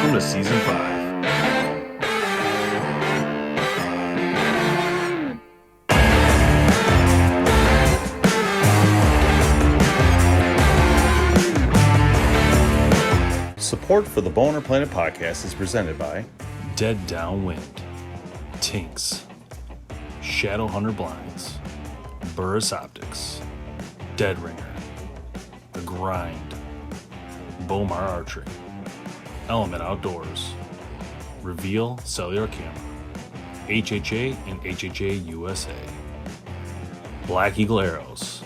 Welcome to Season 5. Support for the BowHunterPlanet podcast is presented by Dead Downwind, Tinks, Shadowhunter Blinds, Burris Optics, Dead Ringer, The Grind, Bomar Archery, Element Outdoors, Reveal Cellular Camera, HHA and HHA USA, Black Eagle Arrows.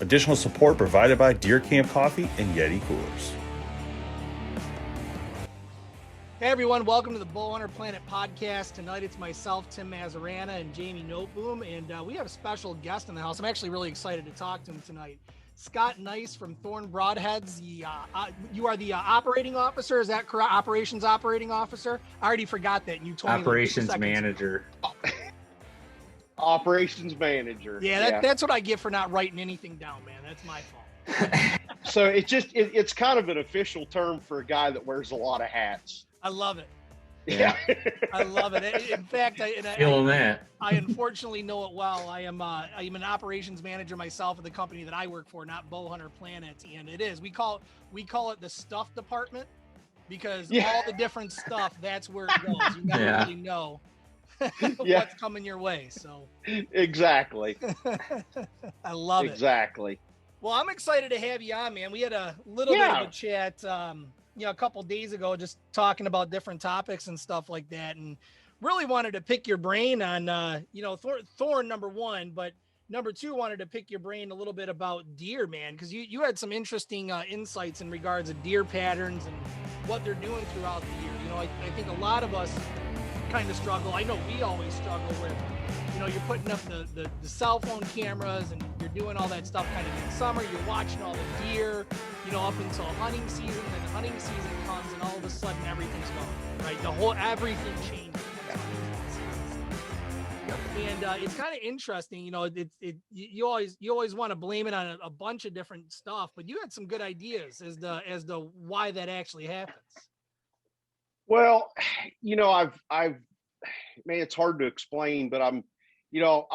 Additional support provided by Deer Camp Coffee and Yeti Coolers. Hey everyone, welcome to the BowHunterPlanet podcast. Tonight it's myself, Tim Mazarana, and Jamie Noteboom, and we have a special guest in the house. I'm actually really excited to talk to him tonight. Scott Nice from Thorn Broadheads. You are the operating officer, is that correct? Operations operating officer? I already forgot that. You told me. Operations manager. Operations manager. Yeah, that's what I get for not writing anything down, man. That's my fault. So it's kind of an official term for a guy that wears a lot of hats. I love it. Yeah. I love it. In fact, I unfortunately know it well. I am an operations manager myself at the company that I work for, not BowHunterPlanet, and it is. We call it the stuff department because all the different stuff, that's where it goes. You never really know what's coming your way. So exactly. I love it. Exactly. Well, I'm excited to have you on, man. We had a little bit of a chat a couple days ago, just talking about different topics and stuff like that, and really wanted to pick your brain on Thorn number one, but number two, wanted to pick your brain a little bit about deer, man, because you had some interesting insights in regards to deer patterns and what they're doing throughout the year. I think a lot of us kind of struggle. I know we always struggle with, you're putting up the cell phone cameras and you're doing all that stuff kind of in summer. You're watching all the deer, up until hunting season. Then hunting season comes and all of a sudden everything's gone, right? Everything changes. And it's kind of interesting, you always want to blame it on a bunch of different stuff, but you had some good ideas as to why that actually happens. Well, I've man, it's hard to explain, but I'll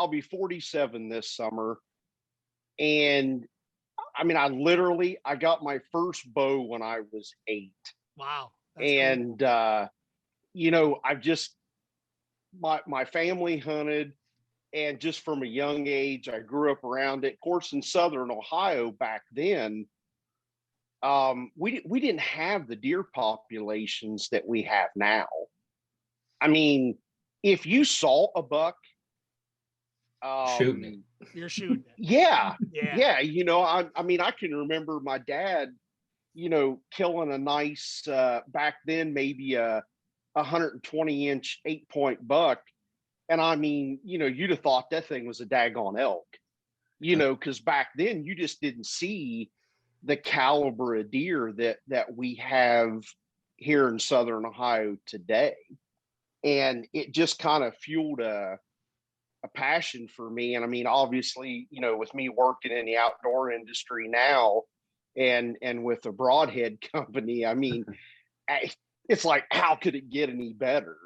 be 47 this summer. And I got my first bow when I was 8. Wow. And, cool. I've just, my family hunted, and just from a young age, I grew up around it. Of course, in Southern Ohio back then, we didn't have the deer populations that we have now. I mean, if you saw a buck, shooting it. You're shooting it. Yeah. I can remember my dad, killing a nice, back then, maybe a 120-inch 8-point buck. And you'd have thought that thing was a daggone elk, because back then you just didn't see the caliber of deer that we have here in Southern Ohio today. And it just kind of fueled a passion for me. And obviously, with me working in the outdoor industry now and with the Broadhead company, it's like, how could it get any better?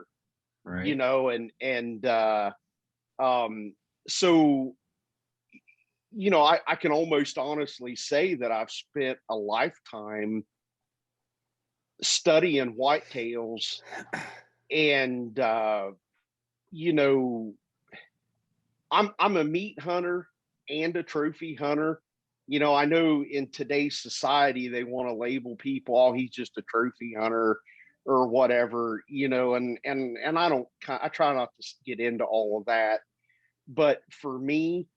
Right. So, I can almost honestly say that I've spent a lifetime studying whitetails, and, I'm a meat hunter and a trophy hunter. I know in today's society, they want to label people, oh, he's just a trophy hunter or whatever, and I try not to get into all of that. But for me,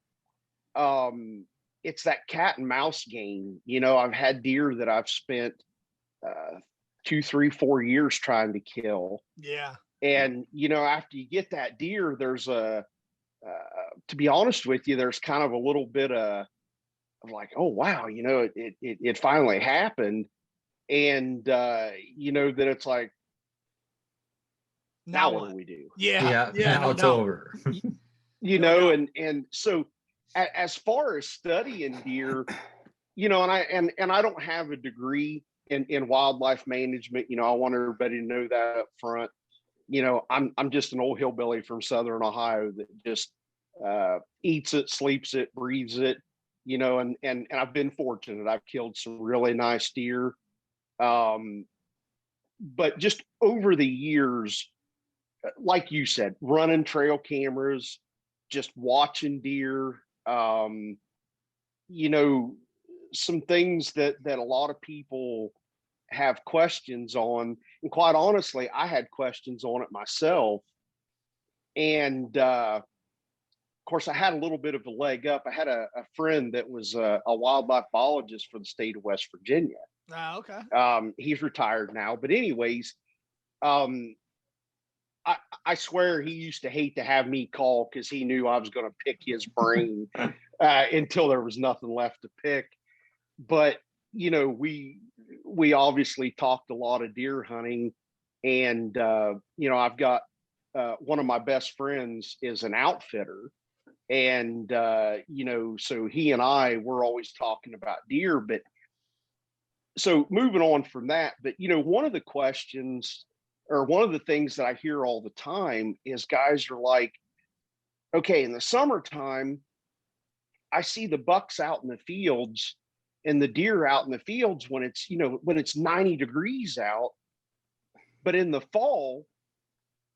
it's that cat and mouse game. I've had deer that I've spent 2, 3, 4 years trying to kill. Yeah. And, after you get that deer, there's to be honest with you, there's kind of a little bit of like, oh, wow, it finally happened. And, that it's like, now what do we do? Yeah. Now it's over. And so as far as studying deer, and I don't have a degree in wildlife management. I want everybody to know that up front. I'm just an old hillbilly from Southern Ohio that just eats it, sleeps it, breathes it, and I've been fortunate. I've killed some really nice deer. But just over the years, like you said, running trail cameras, just watching deer, some things that a lot of people have questions on. And quite honestly, I had questions on it myself. And of course, I had a little bit of a leg up. I had a friend that was a wildlife biologist for the state of West Virginia. Oh, okay. He's retired now. But anyways, I swear he used to hate to have me call because he knew I was going to pick his brain until there was nothing left to pick. But, we obviously talked a lot of deer hunting, and, I've got one of my best friends is an outfitter. And, so he and I were always talking about deer. But so moving on from that, but, one of the questions or one of the things that I hear all the time is guys are like, okay, in the summertime, I see the bucks out in the fields and the deer out in the fields when it's 90 degrees out. But in the fall,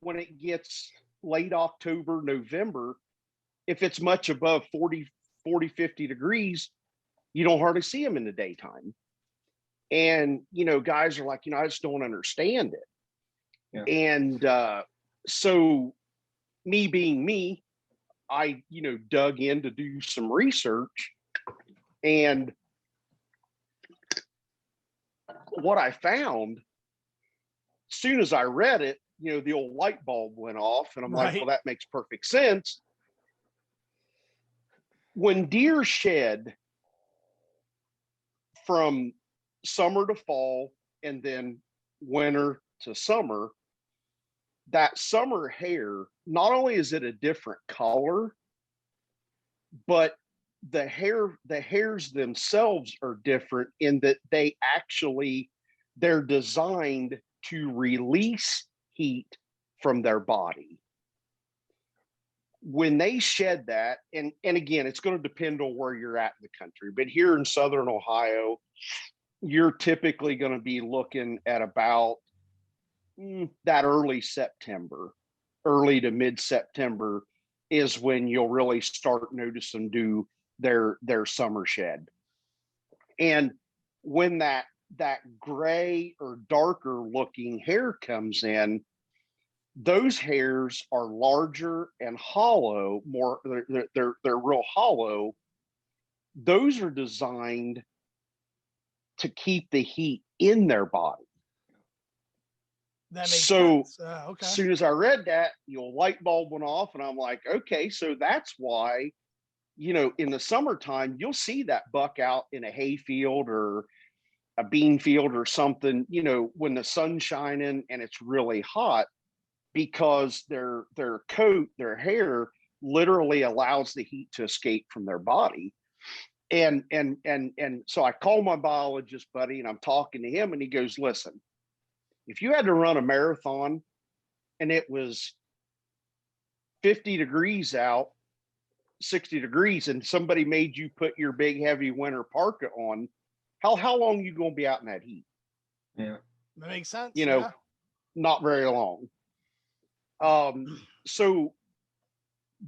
when it gets late October, November, if it's much above 40, 50 degrees, you don't hardly see them in the daytime. And, guys are like, I just don't understand it. Yeah. And so me being me, I, dug in to do some research, and what I found, as soon as I read it, the old light bulb went off, and I'm like, well, that makes perfect sense. When deer shed from summer to fall and then winter to summer, that summer hair, not only is it a different color, but the hairs themselves are different in that they're designed to release heat from their body. When they shed that, and again, it's going to depend on where you're at in the country, but here in Southern Ohio, you're typically going to be looking at about that early to mid-September is when you'll really start noticing do their summer shed. And when that gray or darker looking hair comes in, those hairs are larger and hollow, they're real hollow. Those are designed to keep the heat in their body. That makes sense. Okay. As soon as I read that, light bulb went off, and I'm like, okay, so that's why, in the summertime, you'll see that buck out in a hay field or a bean field or something, when the sun's shining and it's really hot, because their coat, their hair literally allows the heat to escape from their body. And so I call my biologist buddy, and I'm talking to him, and he goes, listen, if you had to run a marathon and it was 50 degrees out, 60 degrees, and somebody made you put your big heavy winter parka on, how long are you going to be out in that heat? Yeah, that makes sense. Not very long. So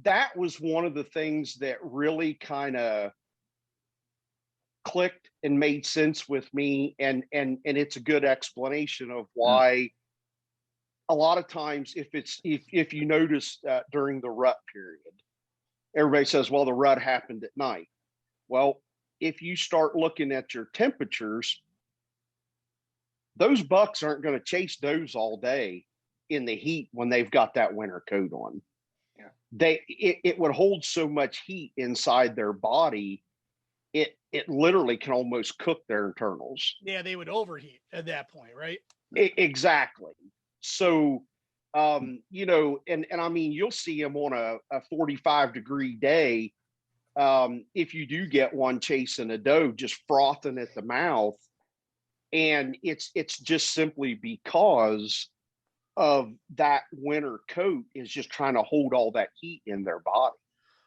that was one of the things that really kind of clicked and made sense with me, and it's a good explanation of why a lot of times if you notice during the rut period, everybody says, well, the rut happened at night. Well, if you start looking at your temperatures, those bucks aren't going to chase does all day in the heat when they've got that winter coat on. Yeah. It would hold so much heat inside their body, it literally can almost cook their internals. Yeah, they would overheat at that point, right? Exactly. So, and I mean, you'll see them on a 45-degree day. If you do get one chasing a doe, just frothing at the mouth, And it's just simply because of that winter coat is just trying to hold all that heat in their body.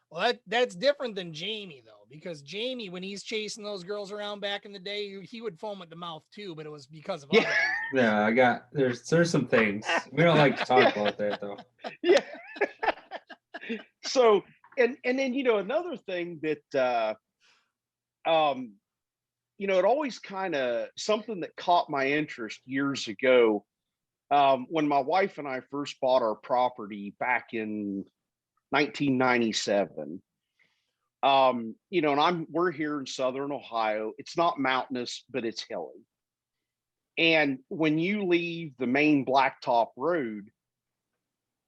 Well, that's different than Jamie, though, because Jamie, when he's chasing those girls around back in the day, he would foam at the mouth too, but it was because of other reasons. Yeah, there's some things. We don't like to talk about that though. Yeah. So and then another thing that it always kind of something that caught my interest years ago, when my wife and I first bought our property back in 1997. And we're here in Southern Ohio. It's not mountainous, but it's hilly. And when you leave the main blacktop road,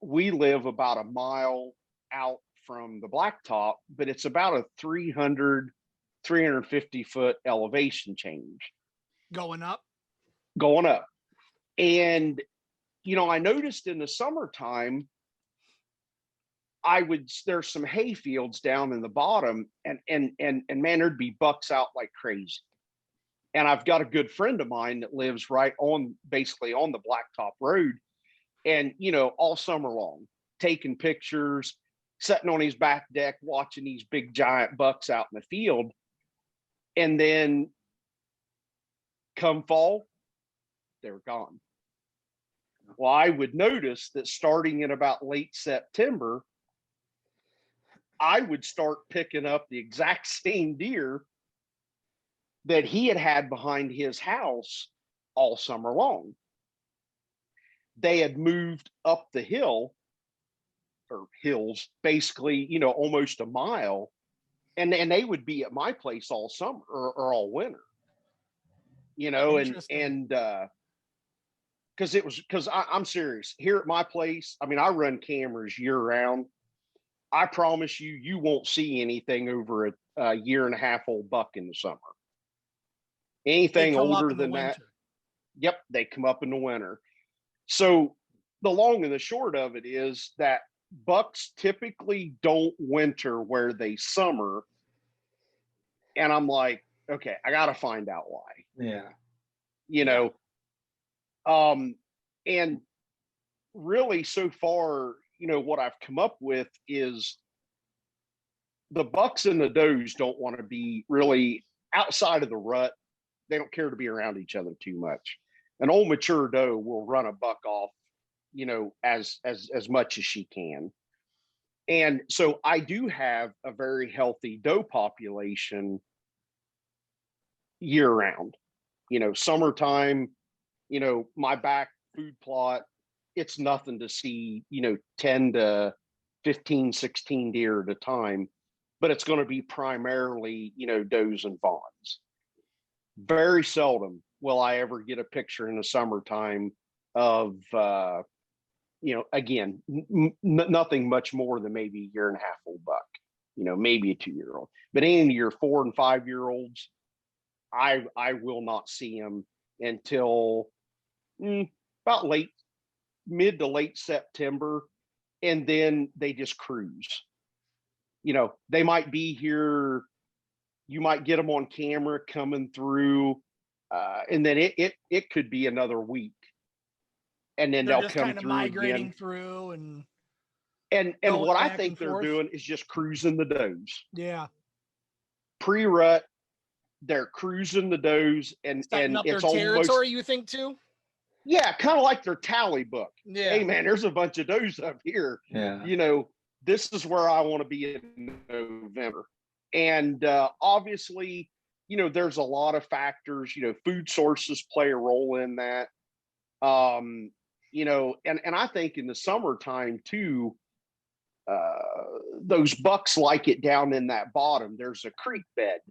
we live about a mile out from the blacktop, but it's about a 350 foot elevation change. Going up. And, I noticed in the summertime, there's some hay fields down in the bottom and man, there'd be bucks out like crazy. And I've got a good friend of mine that lives basically on the blacktop road. And, all summer long, taking pictures, sitting on his back deck, watching these big giant bucks out in the field. And then come fall, they're gone. Well, I would notice that starting in about late September, I would start picking up the exact same deer that he had behind his house all summer long. They had moved up the hill or hills, basically, almost a mile. And they would be at my place all summer or all winter, and because I'm serious here at my place. I mean, I run cameras year round. I promise you won't see anything over a year and a half old buck in the summer. Anything older than that. Yep. They come up in the winter. So the long and the short of it is that bucks typically don't winter where they summer. And I'm like, okay, I got to find out why. Yeah. And really so far, what I've come up with is the bucks and the does don't want to be really outside of the rut. They don't care to be around each other too much. An old mature doe will run a buck off, as much as she can. And so I do have a very healthy doe population year round. Summertime, my back food plot, it's nothing to see, 10 to 15, 16 deer at a time, but it's going to be primarily, does and fawns. Very seldom will I ever get a picture in the summertime of, again, nothing much more than maybe a year and a half old buck, maybe a 2-year-old. But any of your 4 and 5 year olds, I will not see them until about mid to late September, and then they just cruise. They might be here. You might get them on camera coming through, and then it could be another week, and then they'll come through migrating again. Through and what I think they're doing is just cruising the does. Yeah. Prerut, they're cruising the does, and it's their territory. You think too? Yeah, kind of like their tally book. Yeah. Hey man, there's a bunch of does up here. Yeah. This is where I want to be in November. And obviously, there's a lot of factors. Food sources play a role in that. And I think in the summertime too, those bucks like it down in that bottom. There's a creek bed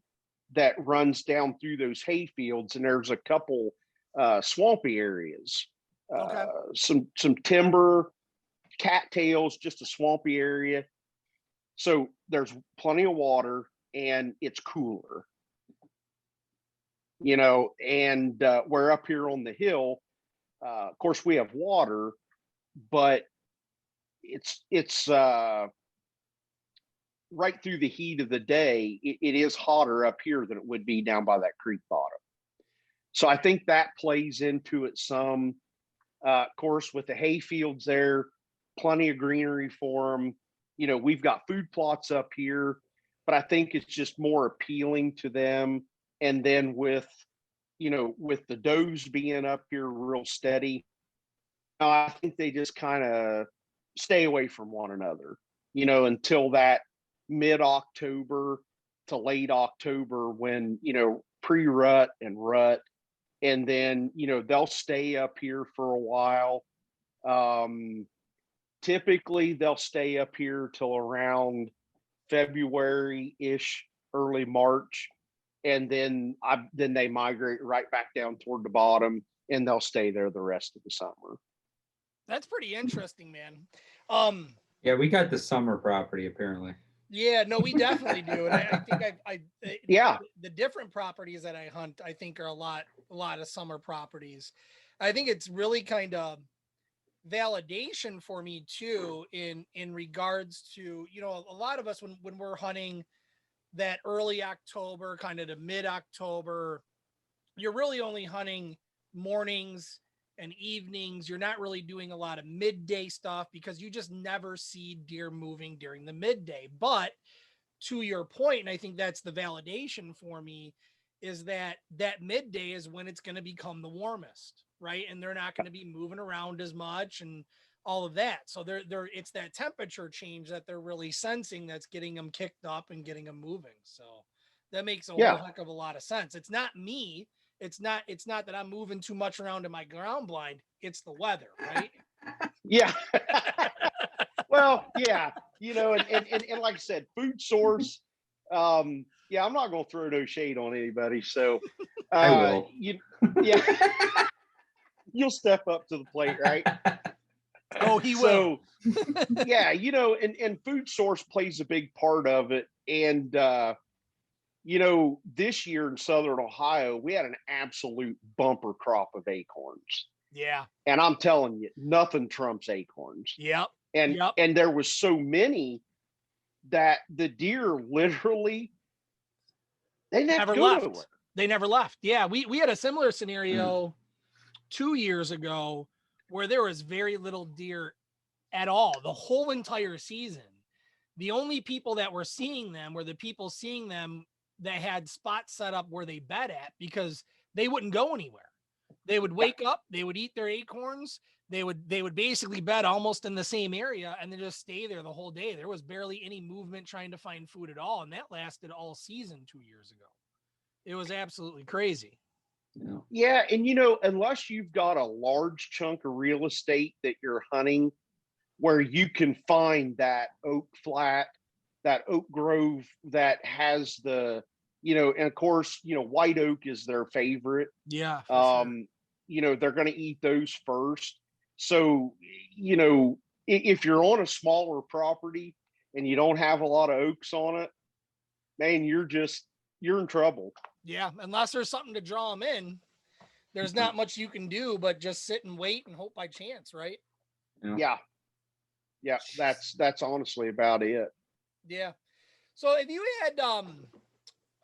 that runs down through those hay fields, and there's a couple swampy areas. Okay. Some timber, cattails, just a swampy area. So there's plenty of water, and it's cooler. And we're up here on the hill. Of course, we have water, but it's right through the heat of the day. It is hotter up here than it would be down by that creek bottom. So I think that plays into it some. Of course, with the hay fields there, plenty of greenery for them. We've got food plots up here, but I think it's just more appealing to them. And then with the does being up here real steady, I think they just kind of stay away from one another, until that mid-October to late October when, pre-rut and rut. And then, they'll stay up here for a while. Typically, they'll stay up here till around February-ish, early March. And then they migrate right back down toward the bottom, and they'll stay there the rest of the summer. That's pretty interesting, man. Yeah, we got the summer property apparently. Yeah, no, we definitely do. And I think yeah, the different properties that I hunt, I think are a lot of summer properties. I think it's really kind of validation for me too, in regards to, a lot of us when we're hunting that early October, kind of to mid-October, you're really only hunting mornings and evenings. You're not really doing a lot of midday stuff because you just never see deer moving during the midday. But to your point, and I think that's the validation for me, is that midday is when it's going to become the warmest, right? And they're not going to be moving around as much and all of that. So they're it's that temperature change that they're really sensing that's getting them kicked up and getting them moving. So that makes a whole heck of a lot of sense. It's not me. It's not that I'm moving too much around in my ground blind. It's the weather, right? Yeah. Well, yeah, and like I said, food source. Yeah, I'm not going to throw no shade on anybody. So I will. Yeah, you'll step up to the plate, right? Oh, he will. Yeah, and food source plays a big part of it. And, this year in Southern Ohio, we had an absolute bumper crop of acorns. Yeah. And I'm telling you, nothing trumps acorns. Yep. And there was so many that the deer literally, they never left. They never left. Yeah. We had a similar scenario 2 years ago where there was very little deer at all the whole entire season. The only people that were seeing them were the people seeing them that had spots set up where they bed at, because they wouldn't go anywhere. They would wake up, they would eat their acorns, they would basically bed almost in the same area and then just stay there the whole day. There was barely any movement trying to find food at all. And that lasted all season 2 years ago. It was absolutely crazy. Yeah. And, unless you've got a large chunk of real estate that you're hunting where you can find that oak flat, that oak grove that has the, and of course, white oak is their favorite. Yeah. Sure. They're going to eat those first. So, if you're on a smaller property and you don't have a lot of oaks on it, man, you're in trouble. Yeah. Unless there's something to draw them in, there's not much you can do but just sit and wait and hope by chance, right? Yeah. Yeah. That's honestly about it. Yeah. So if you had,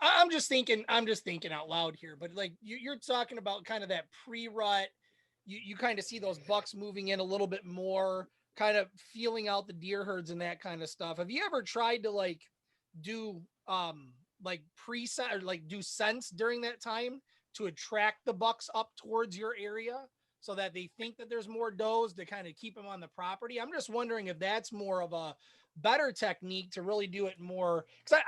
I'm just thinking out loud here, but like you're talking about kind of that pre-rut, you kind of see those bucks moving in a little bit more, kind of feeling out the deer herds and that kind of stuff. Have you ever tried to like do like preset or like do sense during that time to attract the bucks up towards your area so that they think that there's more does to kind of keep them on the property? I'm just wondering if that's more of a better technique to really do it more, because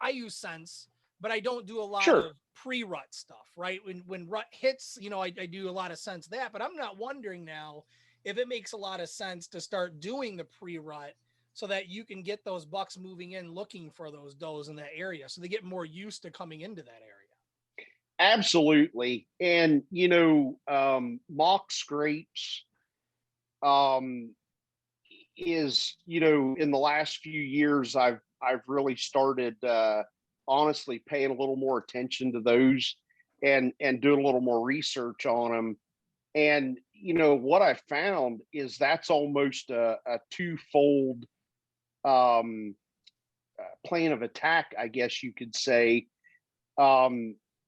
I use sense, but I don't do a lot of pre-rut stuff, right? When rut hits, I do a lot of sense that, but I'm not wondering now if it makes a lot of sense to start doing the pre-rut so that you can get those bucks moving in looking for those does in that area, so they get more used to coming into that area. Absolutely. And mock scrapes is, in the last few years I've really started honestly paying a little more attention to those and doing a little more research on them. And what I found is that's almost a twofold plan of attack, I guess you could say.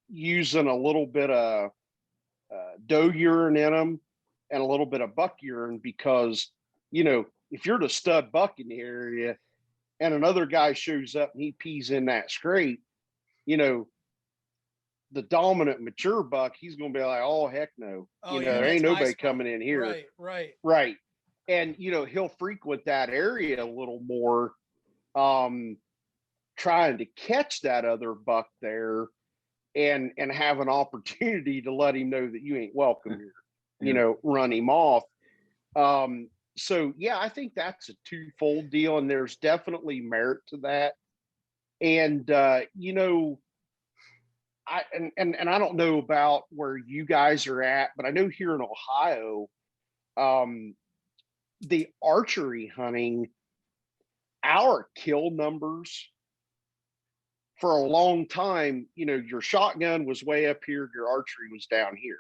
Using a little bit of doe urine in them and a little bit of buck urine, because, if you're the stud buck in the area and another guy shows up and he pees in that scrape, the dominant mature buck, he's going to be like, oh, heck no. There ain't nobody coming in here. Right. And, he'll frequent that area a little more, trying to catch that other buck there and have an opportunity to let him know that you ain't welcome here, run him off. So yeah, I think that's a twofold deal, and there's definitely merit to that. And I don't know about where you guys are at, but I know here in Ohio, the archery hunting, our kill numbers for a long time, your shotgun was way up here, your archery was down here.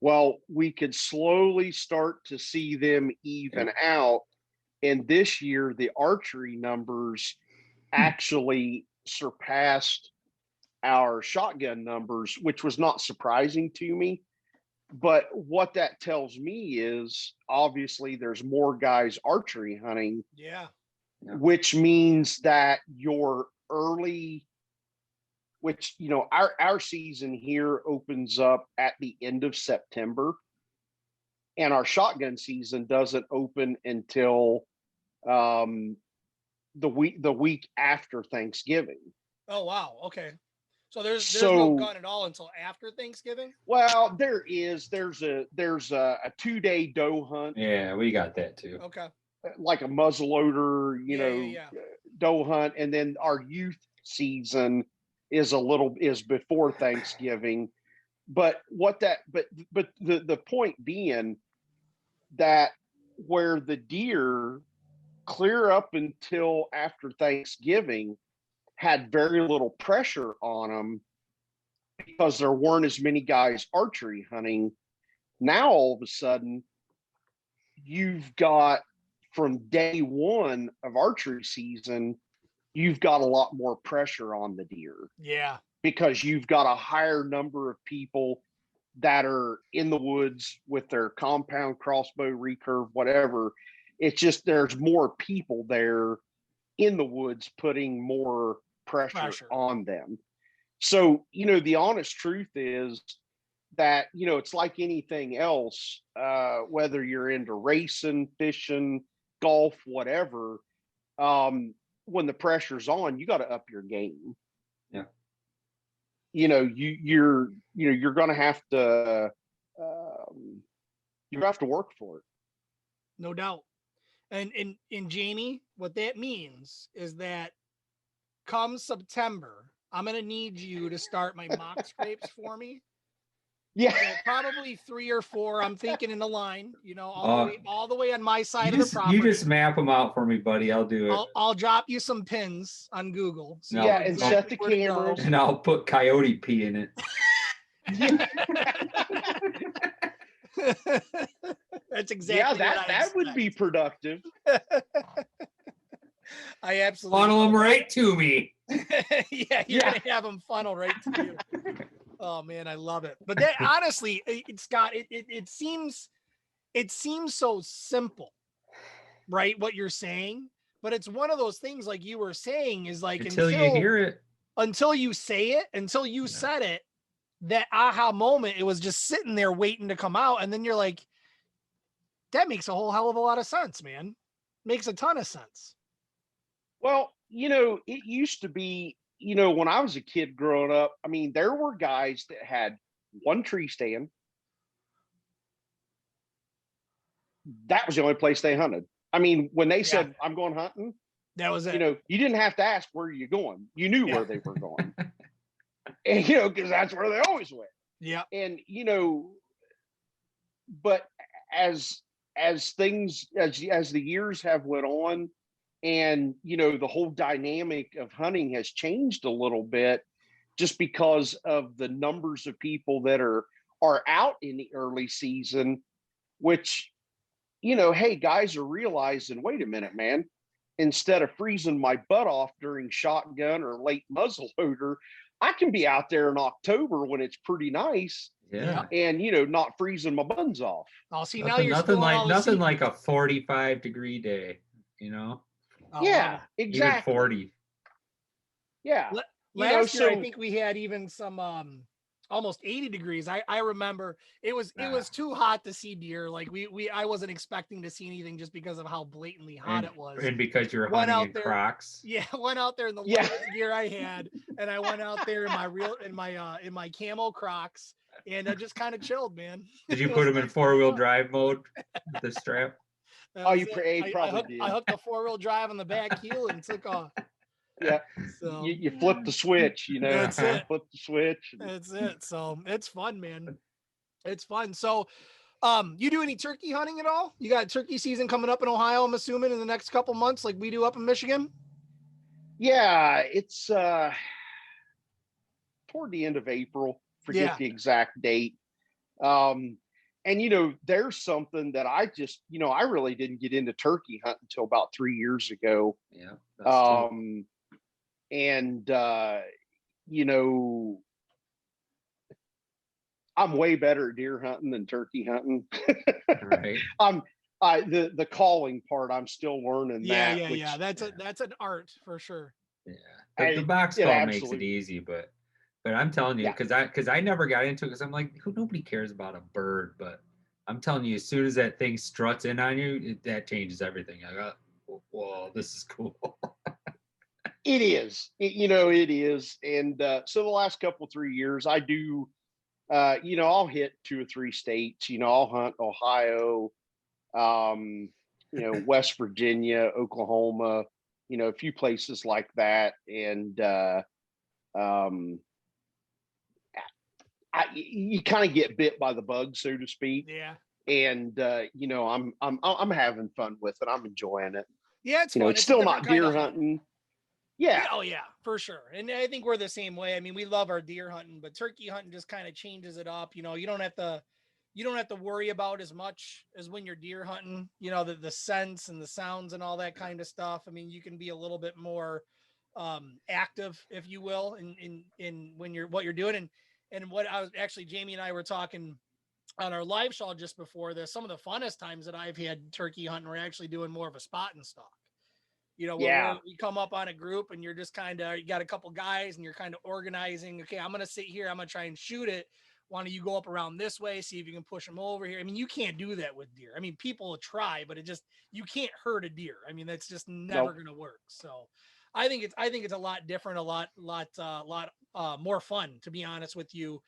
Well, we could slowly start to see them even out. And this year, the archery numbers actually surpassed our shotgun numbers, which was not surprising to me. But what that tells me is obviously there's more guys archery hunting. Yeah. Which means that your early, which, our season here opens up at the end of September, and our shotgun season doesn't open until the week after Thanksgiving. Oh, wow. Okay. So there's no gun at all until after Thanksgiving? Well, there's a 2-day doe hunt. Yeah, we got that too. Okay. Like a muzzleloader, doe hunt, and then our youth season is before Thanksgiving. But the point being that where the deer clear up until after Thanksgiving had very little pressure on them because there weren't as many guys archery hunting. Now all of a sudden you've got, from day one of archery season, you've got a lot more pressure on the deer. Yeah. Because you've got a higher number of people that are in the woods with their compound, crossbow, recurve, whatever. It's just there's more people there in the woods putting more pressure on them. So, the honest truth is that, it's like anything else, whether you're into racing, fishing, golf, whatever, when the pressure's on, you got to up your game. Yeah. You're going to have to, you have to work for it. No doubt. And Jamie, what that means is that come September, I'm going to need you to start my mock scrapes for me. Yeah. So probably 3 or 4. I'm thinking in the line, all the way on my side of the property. You just map them out for me, buddy. I'll do it. I'll drop you some pins on Google. So and set the cameras. And I'll put coyote pee in it. That's exactly that would be productive. I absolutely funnel them right to me. You're gonna have them funneled right to you. Oh man, I love it. But that honestly, Scott, it seems so simple, right? What you're saying, but it's one of those things, like you were saying, is like until you hear it, until you say it, until you said it, that aha moment, it was just sitting there waiting to come out, and then you're like, that makes a whole hell of a lot of sense, man. Makes a ton of sense. Well, it used to be, when I was a kid growing up, I mean, there were guys that had one tree stand. That was the only place they hunted. I mean, when they said, I'm going hunting, that was it. You didn't have to ask where you're going. You knew where they were going. And, because that's where they always went. Yeah. And, but as things, as the years have went on, and, the whole dynamic of hunting has changed a little bit, just because of the numbers of people that are out in the early season, which, hey, guys are realizing, wait a minute, man, instead of freezing my butt off during shotgun or late muzzleloader, I can be out there in October when it's pretty nice Yeah. And, not freezing my buns off. Oh, see, now you're nothing like a 45-degree day, Oh, yeah, exactly. Even 40. Yeah. Last year, I think we had even some almost 80 degrees. I remember it was too hot to see deer. Like I wasn't expecting to see anything just because of how blatantly hot it was. And because you're hunting in Crocs. Yeah, went out there in the lightest gear I had, and I went out there in my camo Crocs, and I just kind of chilled, man. Did you put them in 4-wheel drive mode with the strap? You probably did. I hooked the 4-wheel drive on the back heel and took off. Yeah. So you flip the switch, That's it. Flip the switch. That's it. So it's fun, man. It's fun. So you do any turkey hunting at all? You got turkey season coming up in Ohio, I'm assuming, in the next couple months, like we do up in Michigan? Yeah, it's toward the end of April. Forget the exact date. And there's something that I just, I really didn't get into turkey hunting until about 3 years ago. Yeah. And I'm way better at deer hunting than turkey hunting. Right. The calling part, I'm still learning that. Yeah. That's an art for sure. Yeah. The box call makes it easy, but I'm telling you, because I never got into it because I'm like, nobody cares about a bird, but I'm telling you, as soon as that thing struts in on you, that changes everything. I go, whoa, this is cool. It is, it is. And so the last 3 years, I do, I'll hit 2 or 3 states. I'll hunt Ohio, West Virginia, Oklahoma, a few places like that. And you kind of get bit by the bug, so to speak. Yeah. And I'm having fun with it. I'm enjoying it. Yeah, it's fun. It's still not deer hunting. Yeah. Oh yeah, for sure. And I think we're the same way. I mean, we love our deer hunting, but turkey hunting just kind of changes it up. You don't have to worry about as much as when you're deer hunting, the scents and the sounds and all that kind of stuff. I mean, you can be a little bit more active, if you will, in what you're doing. And what I was actually, Jamie and I were talking on our live show just before this, some of the funnest times that I've had turkey hunting, we're actually doing more of a spot and stalk. Where we come up on a group and you're just you got a couple guys and you're kind of organizing. Okay, I'm going to sit here. I'm going to try and shoot it. Why don't you go up around this way? See if you can push them over here. I mean, you can't do that with deer. I mean, people will try, but you can't hurt a deer. I mean, that's just never going to work. So I think it's a lot different, a lot more fun, to be honest with you,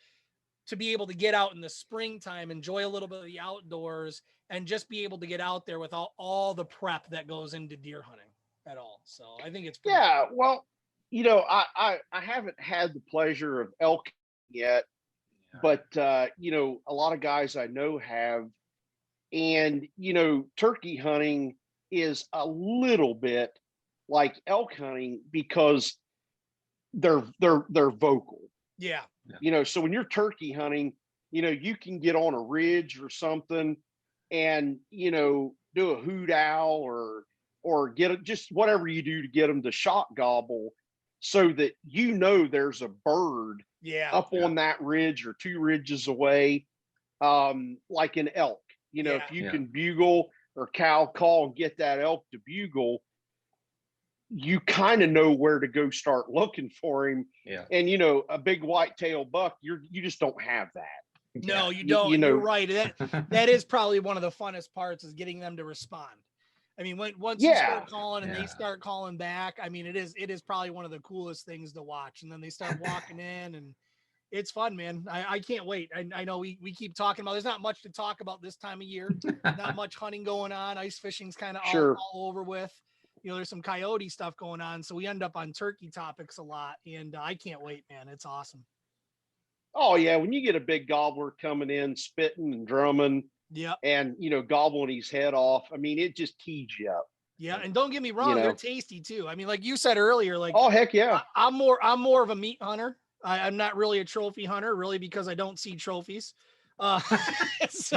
to be able to get out in the springtime, enjoy a little bit of the outdoors, and just be able to get out there without all the prep that goes into deer hunting at all. So I think it's pretty cool. Well, I haven't had the pleasure of elk yet, but a lot of guys I know have, and turkey hunting is a little bit like elk hunting because they're vocal. Yeah. So when you're turkey hunting, you can get on a ridge or something and do a hoot owl or get just whatever you do to get them to shot gobble, so that there's a bird up on that ridge or 2 ridges away, like an elk. If you can bugle or cow call and get that elk to bugle, you kind of know where to go start looking for him. Yeah. And a big whitetail buck, you just don't have that. No, you don't. You're right. That is probably one of the funnest parts, is getting them to respond. I mean, once you start calling and they start calling back, I mean, it is probably one of the coolest things to watch. And then they start walking in, and it's fun, man. I can't wait. I know we keep talking about, there's not much to talk about this time of year. Not much hunting going on. Ice fishing's kind of all over with. There's some coyote stuff going on. So we end up on turkey topics a lot. And I can't wait, man. It's awesome. Oh yeah. When you get a big gobbler coming in, spitting and drumming, and gobbling his head off, I mean, it just tees you up. Yeah, and don't get me wrong, they're tasty too. I mean, like you said earlier, like, oh heck yeah, I'm more of a meat hunter. I'm not really a trophy hunter, really, because I don't see trophies. So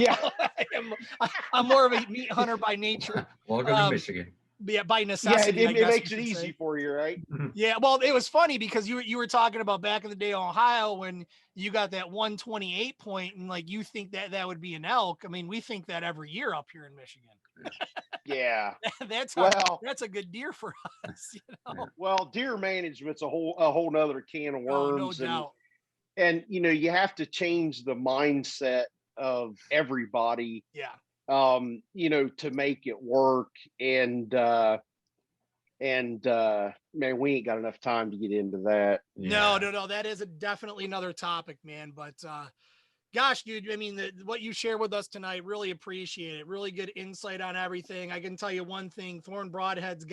I'm more of a meat hunter by nature. Welcome to Michigan. Yeah, by necessity. Yeah, it makes it easy for you, right? Yeah, well, it was funny because you were talking about back in the day in Ohio when you got that 128 point, and like you think that would be an elk. I mean, we think that every year up here in Michigan. Yeah, that's a good deer for us. You know? Well, deer management's a whole nother can of worms, no doubt. And you have to change the mindset of everybody. Yeah. To make it work, and man, we ain't got enough time to get into that. Yeah. No, that is definitely another topic, man. But gosh, dude, I mean, what you share with us tonight, really appreciate it. Really good insight on everything. I can tell you one thing: Thorn Broadheads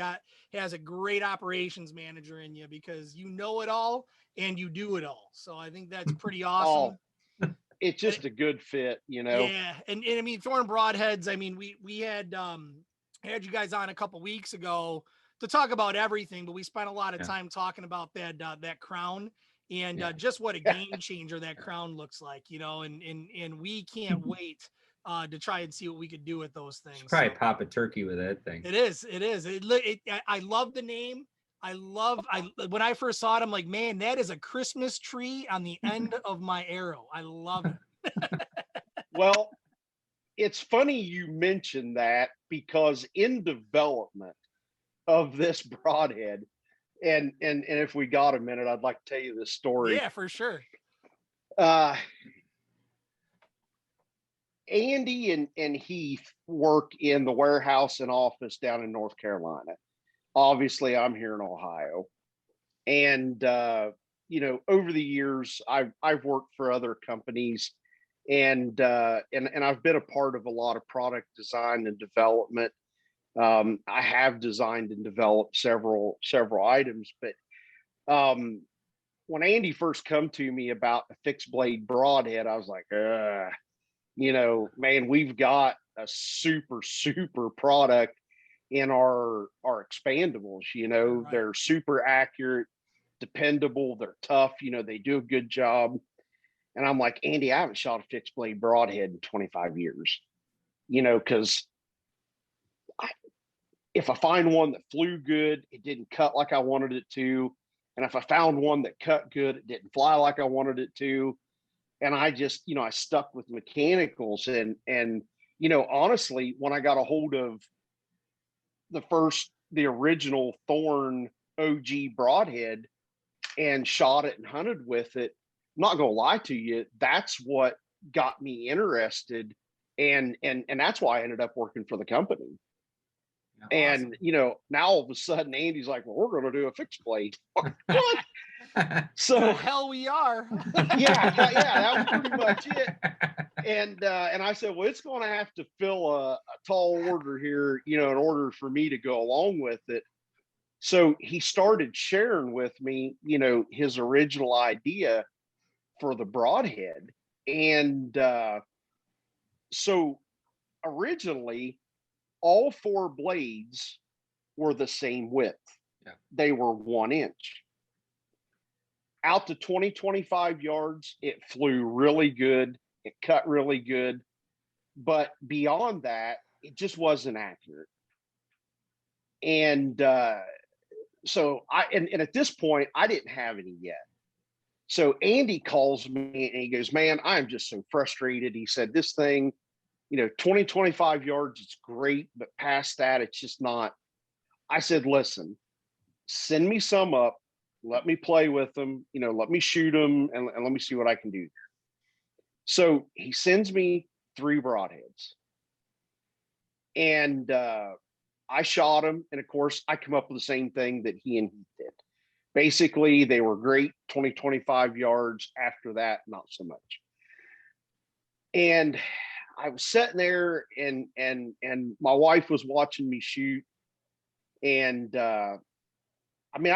has a great operations manager in you, because you know it all and you do it all. So I think that's pretty awesome. It's just a good fit, Yeah, and I mean, Thorn Broadheads. I mean, we had you guys on a couple weeks ago to talk about everything, but we spent a lot of time talking about that crown and just what a game changer that crown looks like, and we can't wait to try and see what we could do with those things. Should probably pop a turkey with that thing. It is. I love the name. When I first saw it, I'm like, man, that is a Christmas tree on the end of my arrow. I love it. Well, it's funny you mentioned that, because in development of this broadhead, and if we got a minute, I'd like to tell you this story. Yeah, for sure. Andy and Heath work in the warehouse and office down in North Carolina. Obviously, I'm here in Ohio, and over the years, I've worked for other companies, and I've been a part of a lot of product design and development. I have designed and developed several items, but when Andy first come to me about a fixed blade broadhead, I was like, man, we've got a super product in our expandables. Right. They're super accurate, dependable, they're tough, they do a good job. And I'm like, Andy, I haven't shot a fixed blade broadhead in 25 years, because if I find one that flew good, it didn't cut like I wanted it to. And if I found one that cut good, it didn't fly like I wanted it to. And I just, I stuck with mechanicals. And honestly, when I got a hold of the original Thorn OG broadhead and shot it and hunted with it, I'm not going to lie to you, that's what got me interested. And that's why I ended up working for the company. Awesome. And now all of a sudden Andy's like, well, we're going to do a fixed blade. What? So the hell we are. yeah, that was pretty much it. And I said, well, it's going to have to fill a tall order here, in order for me to go along with it. So he started sharing with me, his original idea for the broadhead. And so originally, all four blades were the same width. Yeah. They were 1 inch. Out to 25 yards, it flew really good. It cut really good. But beyond that, it just wasn't accurate. And so and at this point, I didn't have any yet. So Andy calls me and he goes, man, I'm just so frustrated. He said, this thing, 25 yards, it's great, but past that, it's just not. I said, listen, send me some up. Let me play with them, let me shoot them and let me see what I can do. So he sends me 3 broadheads. And I shot them. And of course, I come up with the same thing that he and he did. Basically, they were great 25 yards. After that, not so much. And I was sitting there and my wife was watching me shoot. And I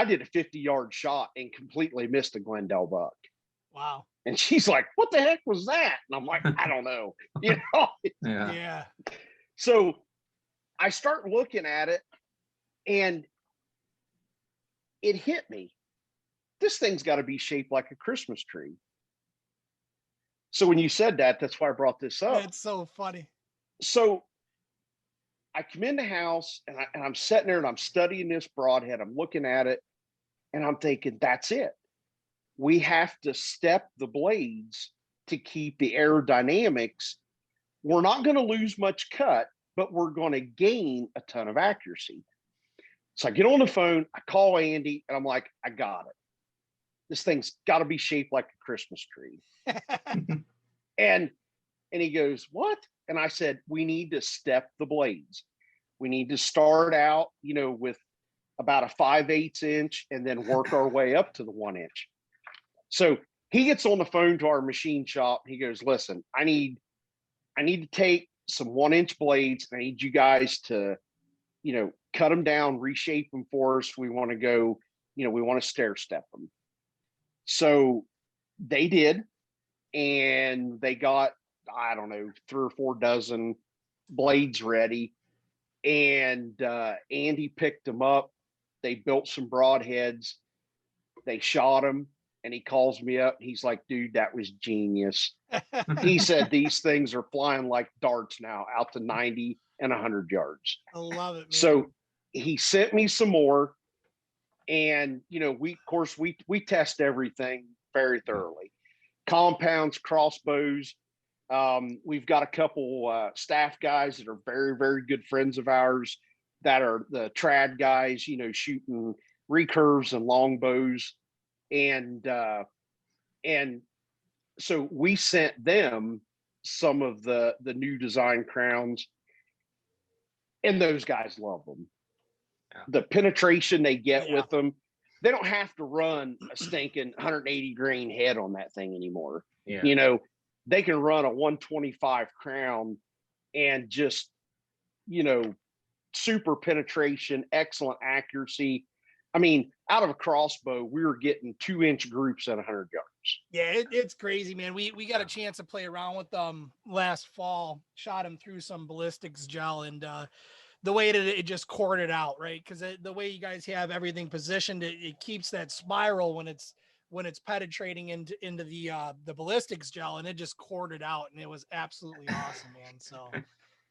did a 50-yard shot and completely missed a Glendale buck. Wow. And she's like, what the heck was that? And I'm like, I don't know. Yeah. So I start looking at it and it hit me. This thing's got to be shaped like a Christmas tree. So when you said that, that's why I brought this up. It's so funny. So I come in the house and I'm sitting there and I'm studying this broadhead. I'm looking at it and I'm thinking, that's it. We have to step the blades to keep the aerodynamics. We're not going to lose much cut, but we're going to gain a ton of accuracy. So I get on the phone, I call Andy, and I'm like, I got it. This thing's got to be shaped like a Christmas tree. and he goes, what? And I said, we need to step the blades. We need to start out, with about a 5/8 inch and then work our way up to the 1 inch. So he gets on the phone to our machine shop. He goes, listen, I need to take some 1 inch blades. I need you guys to, cut them down, reshape them for us. We want to go, we want to stair step them. So they did, and they got, I don't know, 3 or 4 dozen blades ready. And Andy picked them up. They built some broadheads. They shot them. And he calls me up. He's like, dude, that was genius. He said, these things are flying like darts now out to 90 and 100 yards. I love it, man. So he sent me some more. And, we test everything very thoroughly. Compounds, crossbows. We've got a couple staff guys that are very, very good friends of ours that are the trad guys, shooting recurves and longbows. And so we sent them some of the new design crowns, and those guys love them. Yeah. The penetration they get with them, they don't have to run a stinking 180 grain head on that thing anymore. Yeah. They can run a 125 crown and just, super penetration, excellent accuracy. I mean, out of a crossbow, we were getting 2 inch groups at 100 yards. Yeah, it's crazy, man. We got a chance to play around with them last fall, shot them through some ballistics gel, and the way that it just corded out, right? Because the way you guys have everything positioned, it keeps that spiral when it's penetrating into the ballistics gel, and it just corded out, and it was absolutely awesome, man. So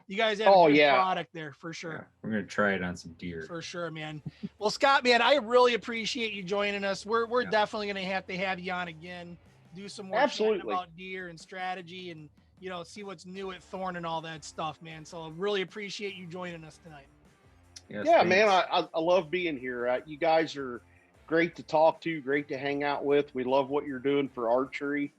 you guys have a good product there for sure. Yeah, we're gonna try it on some deer for sure, man. Well, Scott, man, I really appreciate you joining us. We're definitely gonna have to have you on again, do some more chatting about deer and strategy, and see what's new at Thorn and all that stuff, man. So I really appreciate you joining us tonight. Yes, yeah, thanks. Man, I love being here. You guys are great to talk to, great to hang out with. We love what you're doing for archery.